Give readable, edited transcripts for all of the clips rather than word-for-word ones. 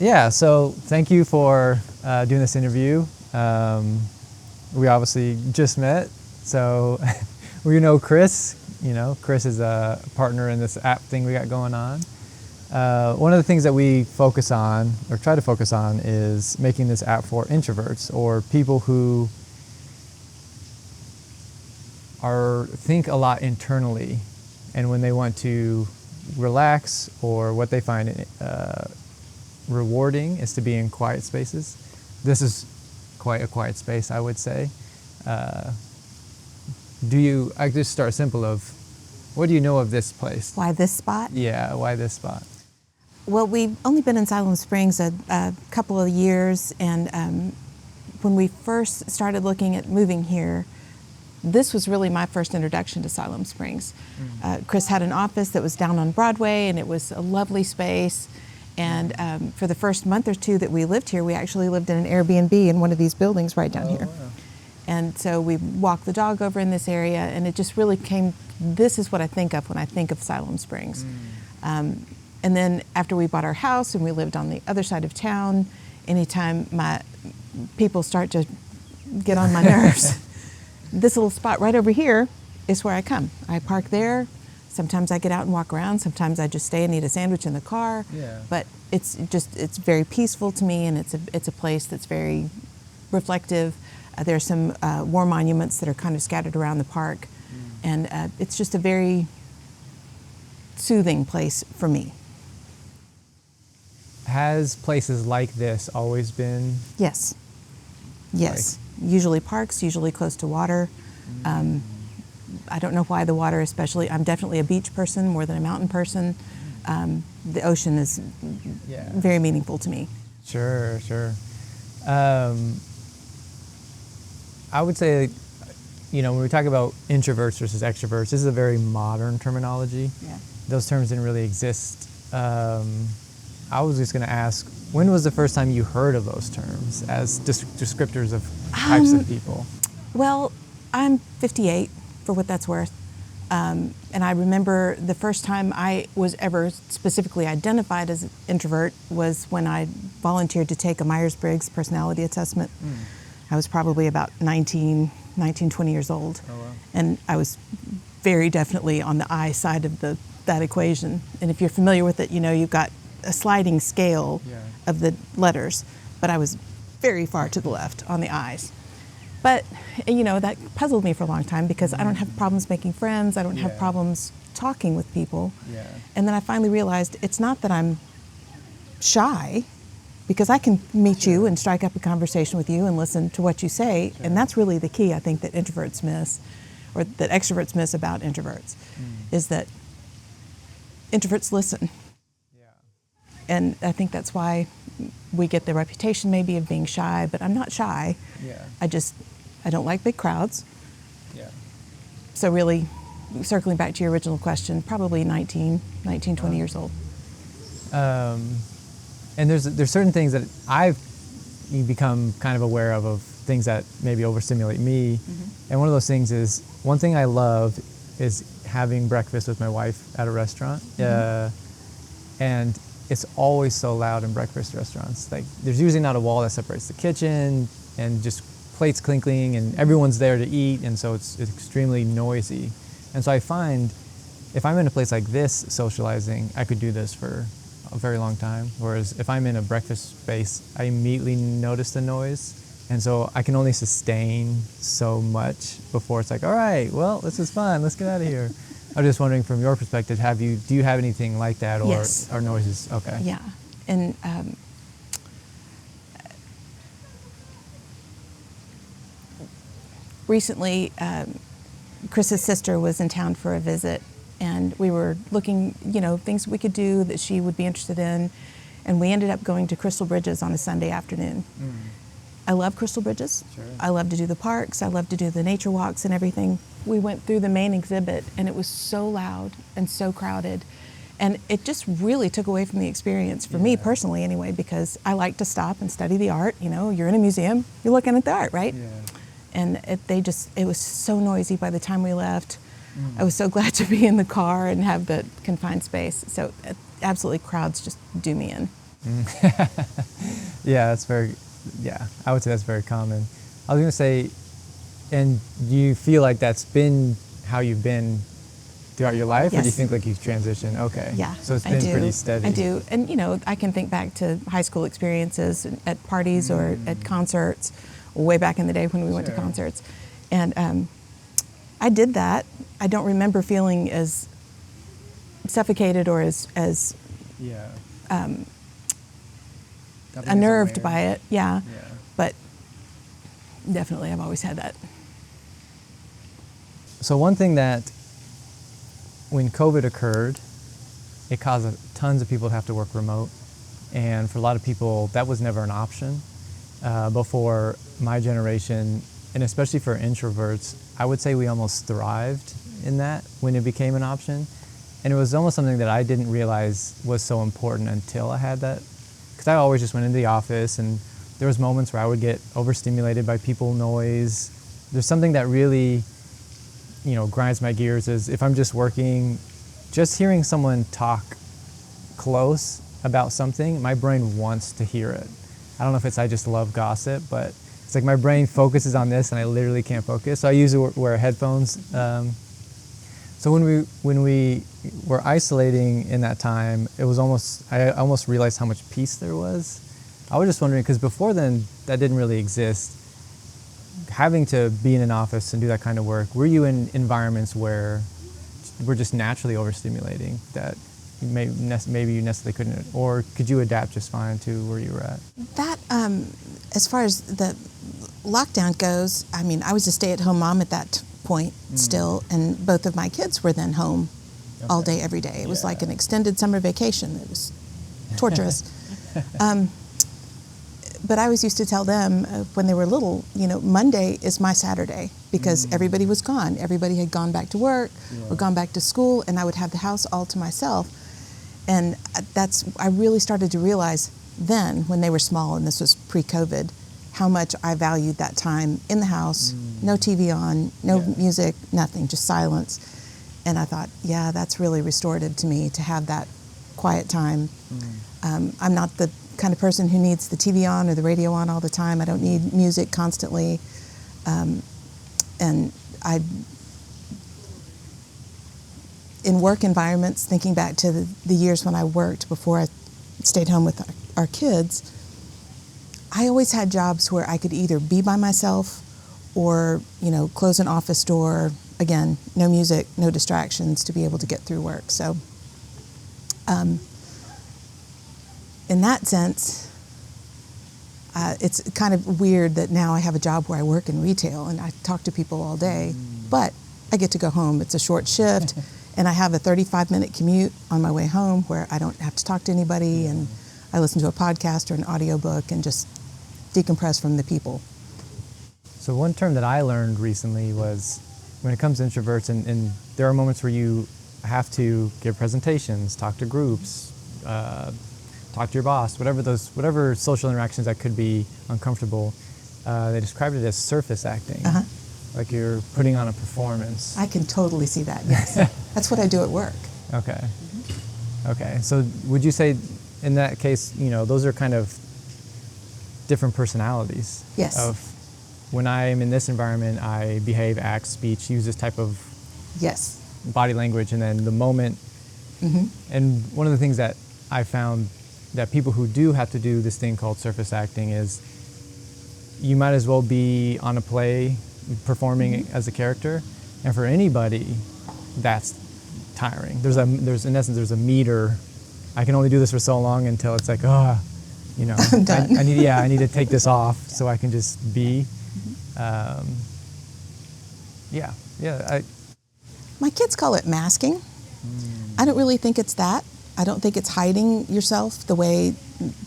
Yeah, so thank you for doing this interview. We obviously just met, so we know Chris. You know, Chris is a partner in this app thing we got going on. One of the things that we focus on, or try to focus on, is making this app for introverts, or people who think a lot internally, and when they want to relax, or what they find rewarding is to be in quiet spaces. This is quite a quiet space, I would say. I just start simple of, what do you know of this place? Why this spot? Yeah, why this spot? Well, we've only been in Siloam Springs a couple of years, and when we first started looking at moving here, this was really my first introduction to Siloam Springs. Chris had an office that was down on Broadway, and it was a lovely space. And for the first month or two that we lived here, we actually lived in an Airbnb in one of these buildings right down here. Wow. And so we walked the dog over in this area, and it just really this is what I think of when I think of Siloam Springs. And then after we bought our house and we lived on the other side of town, anytime my people start to get on my nerves, this little spot right over here is where I come. I park there. Sometimes I get out and walk around. Sometimes I just stay and eat a sandwich in the car. Yeah. But it's very peaceful to me, and it's a place that's very reflective. There's some war monuments that are kind of scattered around the park, and it's just a very soothing place for me. Has places like this always been? Yes. Yes. Usually parks, usually close to water. I don't know why the water especially. I'm definitely a beach person more than a mountain person. The ocean is very meaningful to me. Sure. I would say, when we talk about introverts versus extroverts, this is a very modern terminology. Yeah. Those terms didn't really exist. I was just going to ask, when was the first time you heard of those terms as descriptors of types of people? Well, I'm 58, for what that's worth. And I remember the first time I was ever specifically identified as an introvert was when I volunteered to take a Myers-Briggs personality assessment. I was probably about 19, 20 years old. Oh, wow. And I was very definitely on the I side of that equation. And if you're familiar with it, you've got a sliding scale of the letters, but I was very far to the left on the I's. But, that puzzled me for a long time because I don't have problems making friends. I don't have problems talking with people. Yeah. And then I finally realized it's not that I'm shy, because I can meet you and strike up a conversation with you and listen to what you say. And that's really the key, I think, that introverts miss, or that extroverts miss about introverts, is that introverts listen. And I think that's why we get the reputation maybe of being shy, but I'm not shy. Yeah. I don't like big crowds. Yeah. So really, circling back to your original question, probably 19, 20 years old. And there's certain things that I've become kind of aware of things that maybe overstimulate me. And one of those things is, one thing I love is having breakfast with my wife at a restaurant. And it's always so loud in breakfast restaurants. Like, there's usually not a wall that separates the kitchen, and just plates clinking, and everyone's there to eat, and so it's extremely noisy. And so I find, if I'm in a place like this socializing, I could do this for a very long time. Whereas if I'm in a breakfast space, I immediately notice the noise, and so I can only sustain so much before it's like, all right, well, this is fun, let's get out of here. I'm just wondering, from your perspective, do you have anything like that, or Yes. are noises okay? Yeah, and recently, Chris's sister was in town for a visit, and we were looking, things we could do that she would be interested in, and we ended up going to Crystal Bridges on a Sunday afternoon. I love Crystal Bridges. Sure. I love to do the parks. I love to do the nature walks and everything. We went through the main exhibit, and it was so loud and so crowded. And it just really took away from the experience, for me personally anyway, because I like to stop and study the art. You're in a museum, you're looking at the art, right? Yeah. And it was so noisy by the time we left. I was so glad to be in the car and have the confined space. So absolutely, crowds just do me in. Yeah, I would say that's very common. I was going to say, and do you feel like that's been how you've been throughout your life? Yes. Or do you think like you've transitioned? Okay. Yeah, So it's I been do. pretty steady. I do. And, I can think back to high school experiences at parties or at concerts, way back in the day when we went to Sure. concerts. And I did that. I don't remember feeling as suffocated or as Yeah. unnerved by it. Yeah. Yeah. But definitely, I've always had that. So one thing that, when COVID occurred, it caused tons of people to have to work remote. And for a lot of people, that was never an option. Before my generation, and especially for introverts, I would say we almost thrived in that when it became an option. And it was almost something that I didn't realize was so important until I had that. Because I always just went into the office, and there was moments where I would get overstimulated by people noise. There's something that really, grinds my gears is if I'm just working, just hearing someone talk close about something, my brain wants to hear it. I don't know if it's I just love gossip, but it's like my brain focuses on this and I literally can't focus. So I usually wear headphones. So when we were isolating in that time, I almost realized how much peace there was. I was just wondering, because before then that didn't really exist. Having to be in an office and do that kind of work, were you in environments where were just naturally overstimulating that maybe you necessarily couldn't, or could you adapt just fine to where you were at? That, as far as the lockdown goes, I was a stay-at-home mom at that point still, and both of my kids were then home all day, every day. It was like an extended summer vacation. It was torturous. But I always used to tell them when they were little, Monday is my Saturday, because everybody was gone. Everybody had gone back to work or gone back to school, and I would have the house all to myself. And I really started to realize then, when they were small, and this was pre-COVID, how much I valued that time in the house, no TV on, no music, nothing, just silence. And I thought, yeah, that's really restorative to me, to have that quiet time. I'm not the kind of person who needs the TV on or the radio on all the time. I don't need music constantly. And in work environments, thinking back to the years when I worked before I stayed home with our kids, I always had jobs where I could either be by myself or, close an office door. Again, no music, no distractions, to be able to get through work. So, in that sense, it's kind of weird that now I have a job where I work in retail and I talk to people all day, but I get to go home. It's a short shift, and I have a 35-minute commute on my way home where I don't have to talk to anybody, and I listen to a podcast or an audiobook and just decompress from the people. So one term that I learned recently was, when it comes to introverts, and there are moments where you have to give presentations, talk to groups, talk to your boss, whatever social interactions that could be uncomfortable, they described it as surface acting. Like you're putting on a performance. I can totally see that, yes. That's what I do at work. Okay. Okay, so would you say in that case, those are kind of different personalities? Yes. Of when I'm in this environment, I behave, act, speech, use this type of body language, and then the moment, and one of the things that I found that people who do have to do this thing called surface acting is you might as well be on a play performing as a character, and for anybody that's tiring. There's in essence there's a meter. I can only do this for so long until it's like, I'm done. I need to take this off so I can just be. My kids call it masking. I don't really think it's that. I don't think it's hiding yourself the way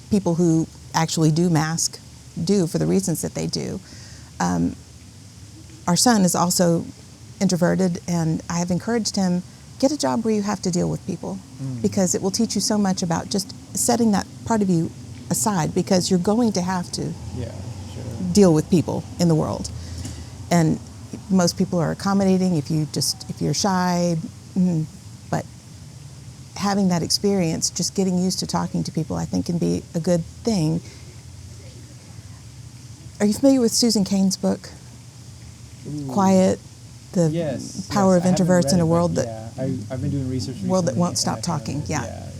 people who actually do mask do, for the reasons that they do. Our son is also introverted, and I have encouraged him, get a job where you have to deal with people, because it will teach you so much about just setting that part of you aside, because you're going to have to deal with people in the world. And most people are accommodating if you're shy, but having that experience, just getting used to talking to people, I think can be a good thing. Are you familiar with Susan Cain's book, Quiet, the Power of Introverts in a World that I've been doing research recently, world that won't stop talking?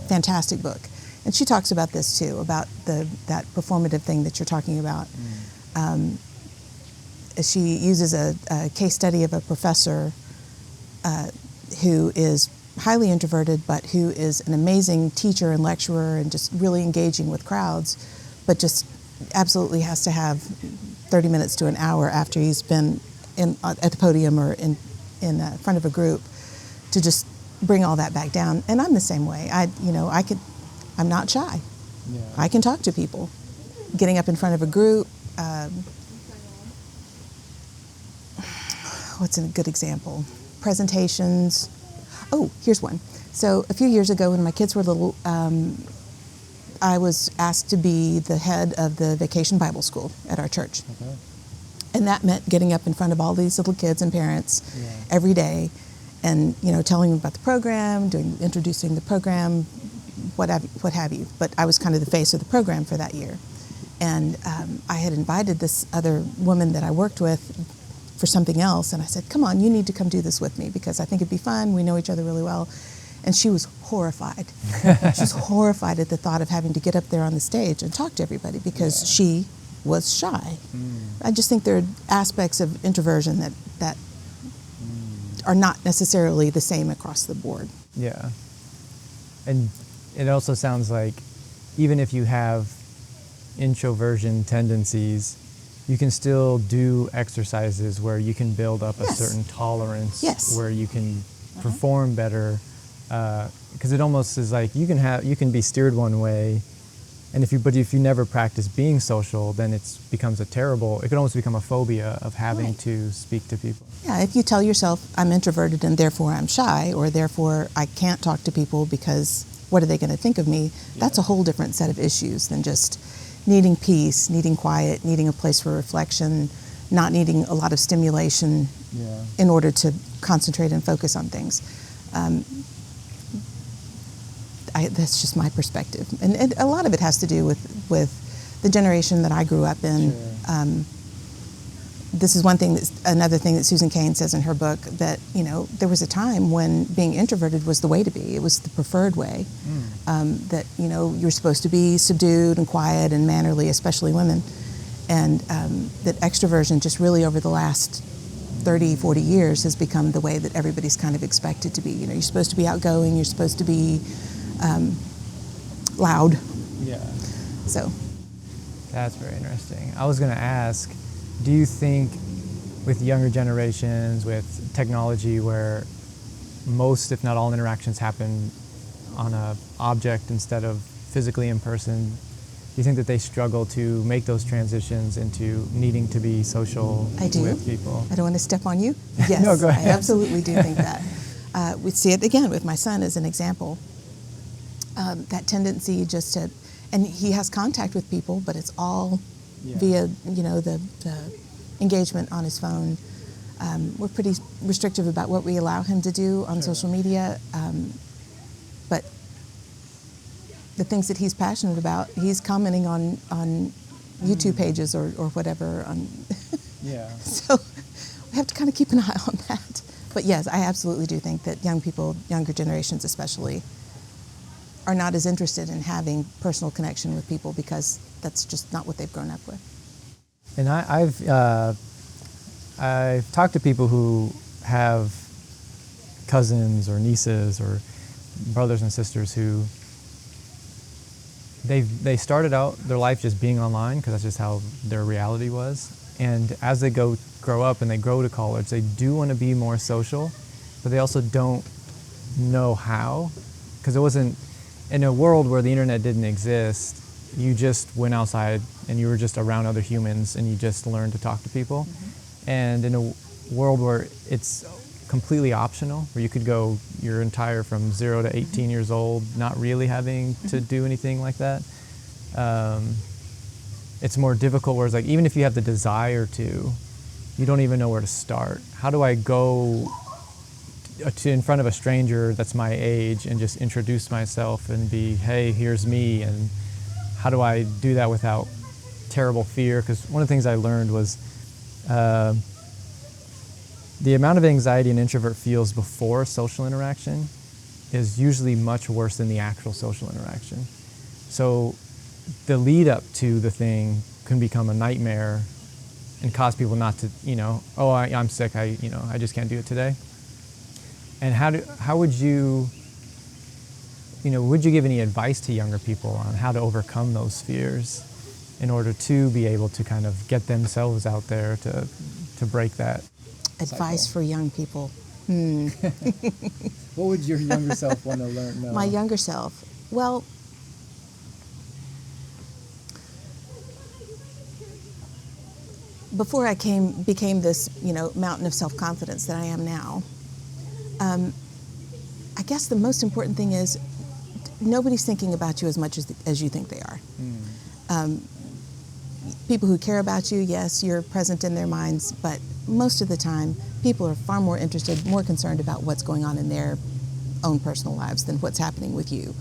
Fantastic book. And she talks about this too, about that performative thing that you're talking about. She uses a case study of a professor who is highly introverted, but who is an amazing teacher and lecturer and just really engaging with crowds, but just absolutely has to have 30 minutes to an hour after he's been at the podium or in front of a group to just bring all that back down. And I'm the same way. I'm not shy. Yeah. I can talk to people. Getting up in front of a group. What's a good example? Presentations. Oh, here's one. So a few years ago when my kids were little, I was asked to be the head of the vacation Bible school at our church. Okay. And that meant getting up in front of all these little kids and parents every day and, telling them about the program, introducing the program, what have you. But I was kind of the face of the program for that year. And I had invited this other woman that I worked with for something else, and I said, come on, you need to come do this with me because I think it'd be fun. We know each other really well. And she was horrified. She was horrified at the thought of having to get up there on the stage and talk to everybody because she was shy. I just think there are aspects of introversion that are not necessarily the same across the board. Yeah. And it also sounds like even if you have introversion tendencies, you can still do exercises where you can build up a certain tolerance, where you can perform better. Because it almost is like you can be steered one way, and if you never practice being social, then it could almost become a phobia of having to speak to people. Yeah, if you tell yourself I'm introverted and therefore I'm shy, or therefore I can't talk to people because what are they going to think of me? That's a whole different set of issues than just needing peace, needing quiet, needing a place for reflection, not needing a lot of stimulation in order to concentrate and focus on things. That's just my perspective. And a lot of it has to do with the generation that I grew up in. Sure. This is another thing that Susan Cain says in her book, that, there was a time when being introverted was the way to be. It was the preferred way. That, you're supposed to be subdued and quiet and mannerly, especially women. And that extroversion just really over the last 30, 40 years has become the way that everybody's kind of expected to be. You're supposed to be outgoing, you're supposed to be loud. Yeah. So. That's very interesting. I was going to ask, do you think with younger generations, with technology where most, if not all, interactions happen on an object instead of physically in person, do you think that they struggle to make those transitions into needing to be social with people? I don't want to step on you. Yes, no, go ahead. I absolutely do think that. We see it again with my son as an example. That tendency just to, and he has contact with people, but it's all via, the engagement on his phone. We're pretty restrictive about what we allow him to do on social media, but the things that he's passionate about, he's commenting on YouTube pages or whatever. So we have to kind of keep an eye on that. But yes, I absolutely do think that younger generations especially, are not as interested in having personal connection with people because that's just not what they've grown up with. And I've talked to people who have cousins or nieces or brothers and sisters who they started out their life just being online because that's just how their reality was. And as they grow up and they grow to college, they do want to be more social, but they also don't know how, because it wasn't in a world where the internet didn't exist. You just went outside and you were just around other humans and you just learned to talk to people. Mm-hmm. And in a world where it's completely optional, where you could go your entire from 0 to 18 years old not really having to do anything like that, it's more difficult, whereas like even if you have the desire to, you don't even know where to start. How do I go in front of a stranger that's my age and just introduce myself and be, hey, here's me, and how do I do that without terrible fear? Because one of the things I learned was the amount of anxiety an introvert feels before social interaction is usually much worse than the actual social interaction. So the lead up to the thing can become a nightmare and cause people not to, I'm sick, I just can't do it today. And how would you give any advice to younger people on how to overcome those fears in order to be able to kind of get themselves out there to break that Advice cycle? for young people. What would your younger self want to learn? My younger self. Well, before I became this, mountain of self-confidence that I am now, I guess the most important thing is nobody's thinking about you as much as you think they are. People who care about you, yes, you're present in their minds, but most of the time, people are far more interested, more concerned about what's going on in their own personal lives than what's happening with you.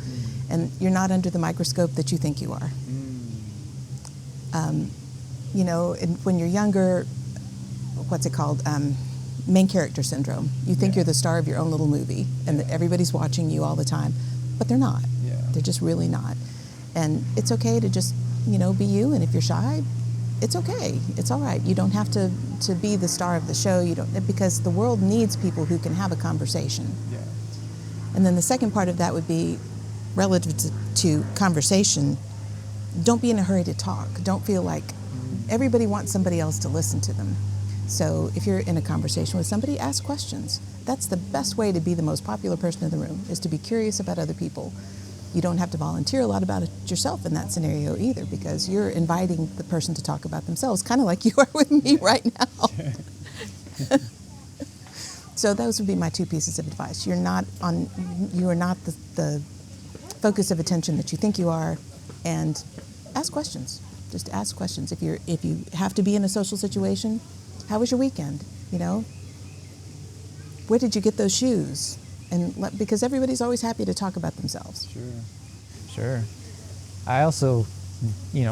And you're not under the microscope that you think you are. And when you're younger, what's it called? Main character syndrome. You think you're the star of your own little movie and that everybody's watching you all the time, but they're not. They're just really not. And it's okay to just, be you, and if you're shy, it's okay. It's all right. You don't have to be the star of the show. Because the world needs people who can have a conversation. And then the second part of that would be relative to conversation. Don't be in a hurry to talk. Don't feel like everybody wants somebody else to listen to them. So if you're in a conversation with somebody, ask questions. That's the best way to be the most popular person in the room, is to be curious about other people. You don't have to volunteer a lot about it yourself in that scenario either, because you're inviting the person to talk about themselves, kind of like you are with me right now. So those would be my two pieces of advice. You are not the focus of attention that you think you are, and ask questions. Just ask questions. If you have to be in a social situation, how was your weekend? Where did you get those shoes? And because everybody's always happy to talk about themselves. Sure. I also,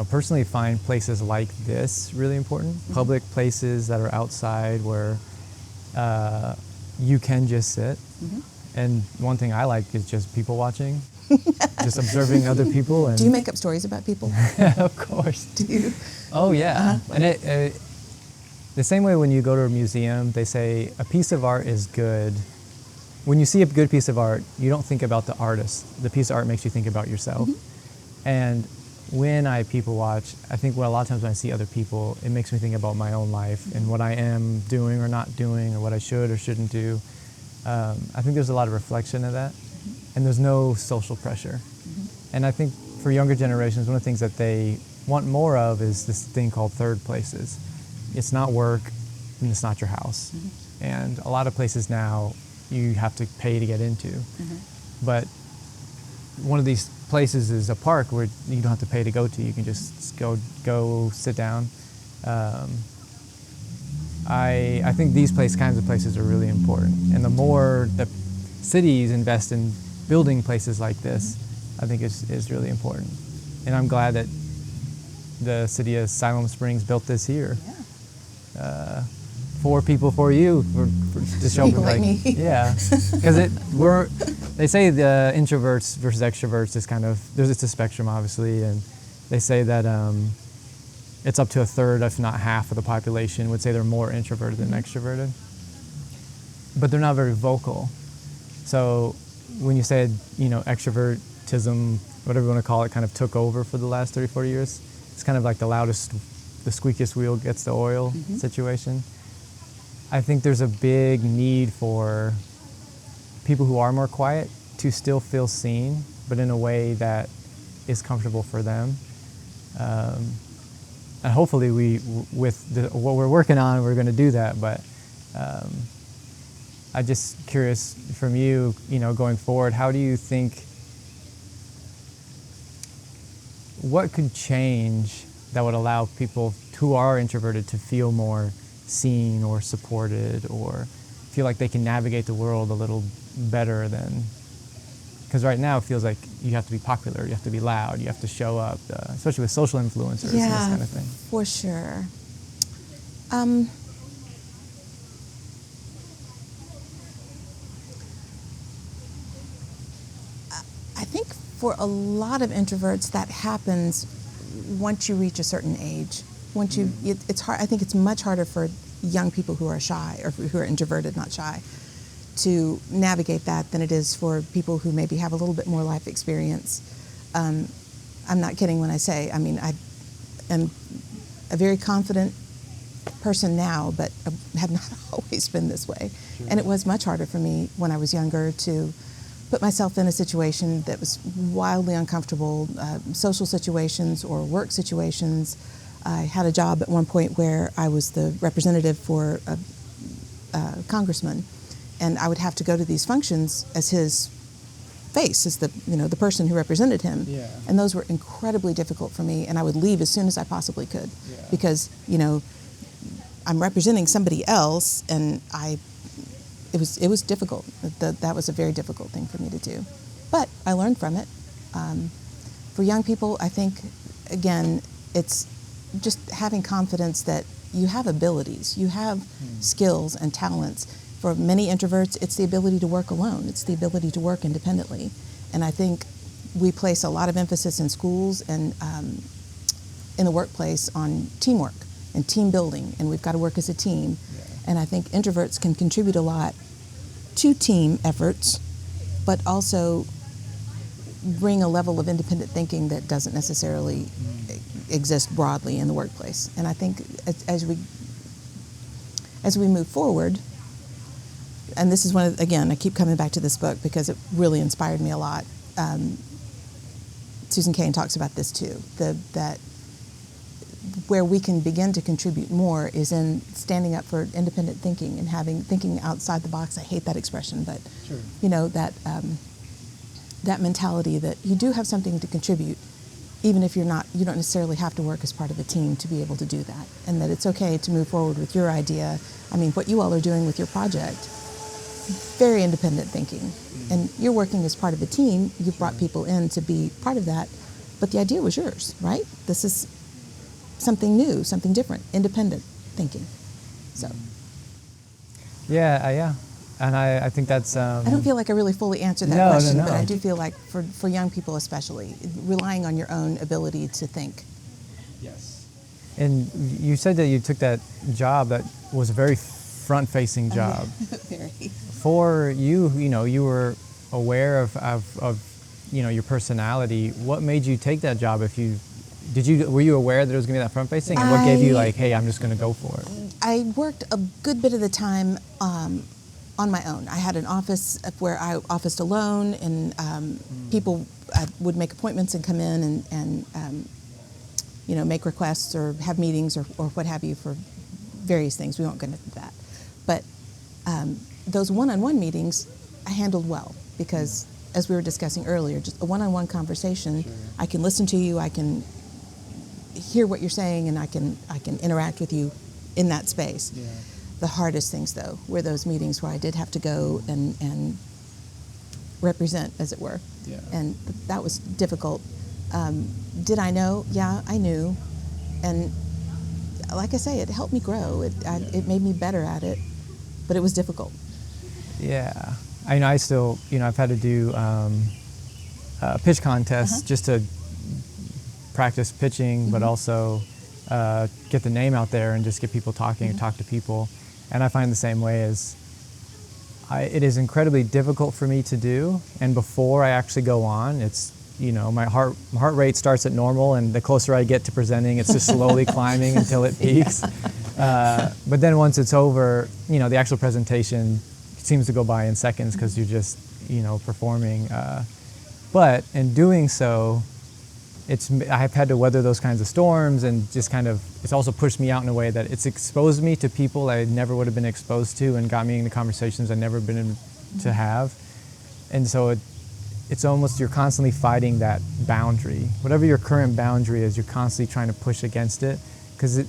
personally find places like this really important. Public places that are outside where you can just sit. And one thing I like is just people watching, just observing other people. And do you make up stories about people? Of course. Do you? Oh, yeah. And the same way when you go to a museum, they say a piece of art is good. When you see a good piece of art, you don't think about the artist. The piece of art makes you think about yourself. And when I people watch, I think a lot of times when I see other people, it makes me think about my own life and what I am doing or not doing, or what I should or shouldn't do. I think there's a lot of reflection of that, and there's no social pressure. And I think for younger generations, one of the things that they want more of is this thing called third places. It's not work, and it's not your house. And a lot of places now, you have to pay to get into. But one of these places is a park where you don't have to pay to go to. You can just go sit down. I think these kinds of places are really important. And the more the cities invest in building places like this, I think is really important. And I'm glad that the city of Siloam Springs built this here. For people, for you, to show people like me. Yeah, because they say the introverts versus extroverts is it's a spectrum, obviously, and they say that it's up to a third, if not half, of the population would say they're more introverted than extroverted, but they're not very vocal. So when you said, extrovertism, whatever you want to call it, kind of took over for the last 30, 40 years, it's kind of like the squeakiest wheel gets the oil situation. I think there's a big need for people who are more quiet to still feel seen, but in a way that is comfortable for them. And hopefully what we're working on, we're going to do that. But I'm just curious from you, going forward, how do you think, what could change that would allow people who are introverted to feel more seen or supported, or feel like they can navigate the world a little better than, because right now it feels like you have to be popular, you have to be loud, you have to show up, especially with social influencers and this kind of thing. For sure. I think for a lot of introverts that happens once you reach a certain age. Once you, it's hard. I think it's much harder for young people who are shy or who are introverted, not shy, to navigate that than it is for people who maybe have a little bit more life experience. I'm not kidding when I say, I mean, I am a very confident person now, but I have not always been this way. Sure. And it was much harder for me when I was younger to put myself in a situation that was wildly uncomfortable, social situations or work situations. I had a job at one point where I was the representative for a congressman, and I would have to go to these functions as his face, as the person who represented him. Yeah. And And those were incredibly difficult for me, and I would leave as soon as I possibly could, because I'm representing somebody else, and it was difficult. That was a very difficult thing for me to do, but I learned from it. For young people, I think again, it's just having confidence that you have abilities, you have skills and talents. For many introverts, it's the ability to work alone. It's the ability to work independently. And I think we place a lot of emphasis in schools and in the workplace on teamwork and team building, and we've got to work as a team. Yeah. And I think introverts can contribute a lot to team efforts, but also bring a level of independent thinking that doesn't necessarily exist broadly in the workplace. And I think as we move forward, and this is one of, again, I keep coming back to this book because it really inspired me a lot. Susan Cain talks about this too, that where we can begin to contribute more is in standing up for independent thinking and thinking outside the box. I hate that expression, but Sure. That mentality that you do have something to contribute, even if you don't necessarily have to work as part of a team to be able to do that, and that it's okay to move forward with your idea. I mean, what you all are doing with your project, very independent thinking, and you're working as part of a team. You've brought people in to be part of that, but the idea was yours, right? This is something new, something different, independent thinking. So Yeah. And I think that's... I don't feel like I really fully answered that No, question, no. but I do feel like for young people especially, relying on your own ability to think. Yes. And you said that you took that job that was a very front-facing job. Very. For you, you were aware of your personality. What made you take that job? Were you aware that it was going to be that front-facing? And what gave you hey, I'm just going to go for it? I worked a good bit of the time on my own. I had an office where I officed alone, and people would make appointments and come in and make requests or have meetings or what have you for various things. We won't go into that. But those one-on-one meetings I handled well because, as we were discussing earlier, just a one-on-one conversation, Sure. I can listen to you, I can hear what you're saying, and I can interact with you in that space. Yeah. The hardest things, though, were those meetings where I did have to go and represent, as it were. Yeah. And that was difficult. Did I know? Yeah, I knew. And like I say, it helped me grow. It made me better at it, but it was difficult. Yeah. I still, I've had to do pitch contests just to practice pitching, but also get the name out there and just get people talking and talk to people. And I find the same way it is incredibly difficult for me to do. And before I actually go on, it's, my heart rate starts at normal, and the closer I get to presenting, it's just slowly climbing until it peaks. But then once it's over, the actual presentation seems to go by in seconds because you're just, performing. But in doing so, I've had to weather those kinds of storms, and just it's also pushed me out in a way that it's exposed me to people I never would have been exposed to, and got me into conversations I'd never been in to have. And so it's almost, you're constantly fighting that boundary. Whatever your current boundary is, you're constantly trying to push against it, because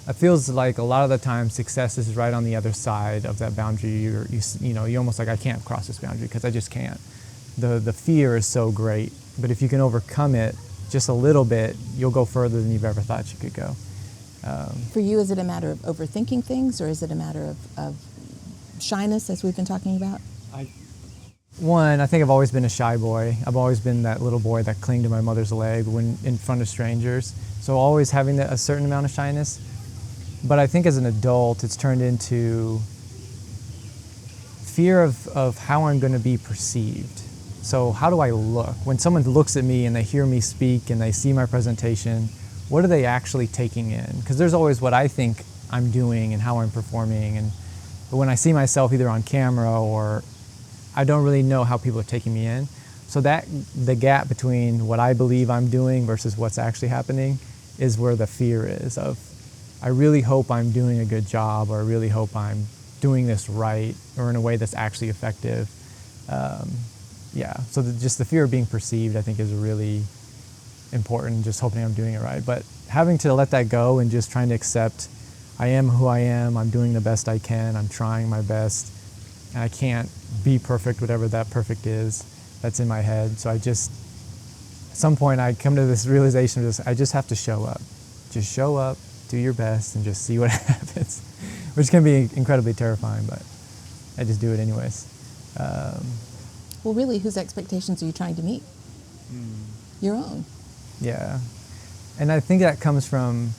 it feels like a lot of the time success is right on the other side of that boundary. You're almost like, I can't cross this boundary because I just can't. The fear is so great, but if you can overcome it just a little bit, you'll go further than you've ever thought you could go. For you, is it a matter of overthinking things, or is it a matter of shyness, as we've been talking about? I think I've always been a shy boy. I've always been that little boy that clinged to my mother's leg when in front of strangers. So always having a certain amount of shyness. But I think as an adult, it's turned into fear of how I'm going to be perceived. So how do I look? When someone looks at me and they hear me speak and they see my presentation, what are they actually taking in? Because there's always what I think I'm doing and how I'm performing. But when I see myself either on camera or I don't really know how people are taking me in. So the gap between what I believe I'm doing versus what's actually happening is where the fear is of, I really hope I'm doing a good job, or I really hope I'm doing this right or in a way that's actually effective. So just the fear of being perceived, I think, is really important, just hoping I'm doing it right. But having to let that go and just trying to accept I am who I am, I'm doing the best I can, I'm trying my best, and I can't be perfect, whatever that perfect is, that's in my head. So at some point I come to this realization of I just have to show up. Just show up, do your best, and just see what happens, which can be incredibly terrifying, but I just do it anyways. Well, really, whose expectations are you trying to meet? Your own. Yeah. And I think that comes from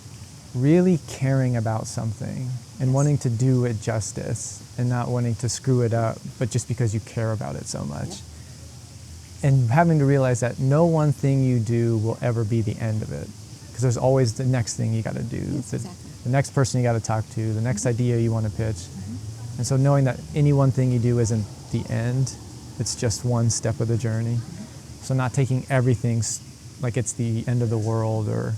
really caring about something and wanting to do it justice and not wanting to screw it up, but just because you care about it so much. Yeah. And having to realize that no one thing you do will ever be the end of it, because there's always the next thing you got to do, yes, exactly. The next person you got to talk to, the next idea you want to pitch. And so knowing that any one thing you do isn't the end, it's just one step of the journey. So not taking everything like it's the end of the world, or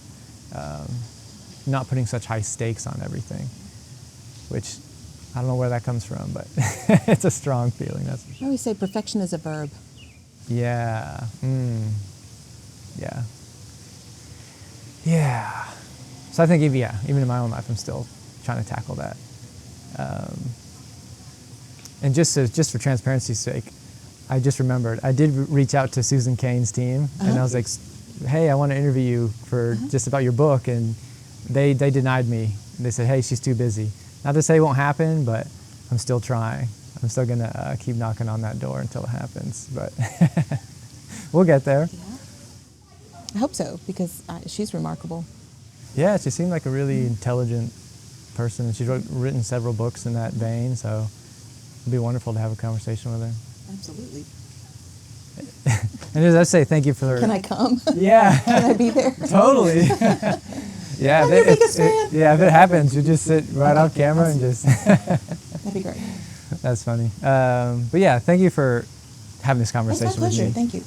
not putting such high stakes on everything, which I don't know where that comes from, but it's a strong feeling. I always say perfection is a verb. Yeah. Yeah. Yeah. So I think, even in my own life, I'm still trying to tackle that. And just for transparency's sake, I just remembered, I did reach out to Susan Cain's team, and I was like, hey, I want to interview you for just about your book, and they denied me. They said, hey, she's too busy. Not to say it won't happen, but I'm still trying. I'm still going to keep knocking on that door until it happens, but we'll get there. Yeah. I hope so, because she's remarkable. Yeah, she seemed like a really intelligent person, and she's written several books in that vein, so it'd be wonderful to have a conversation with her. Absolutely. And as I say, thank you for... Can I come? Yeah. Can I be there? Totally. Yeah, I'm your biggest fan. Yeah, if it happens, you just sit right off camera and just... That'd be great. That's funny. But yeah, thank you for having this conversation with me. It's my pleasure. Thank you.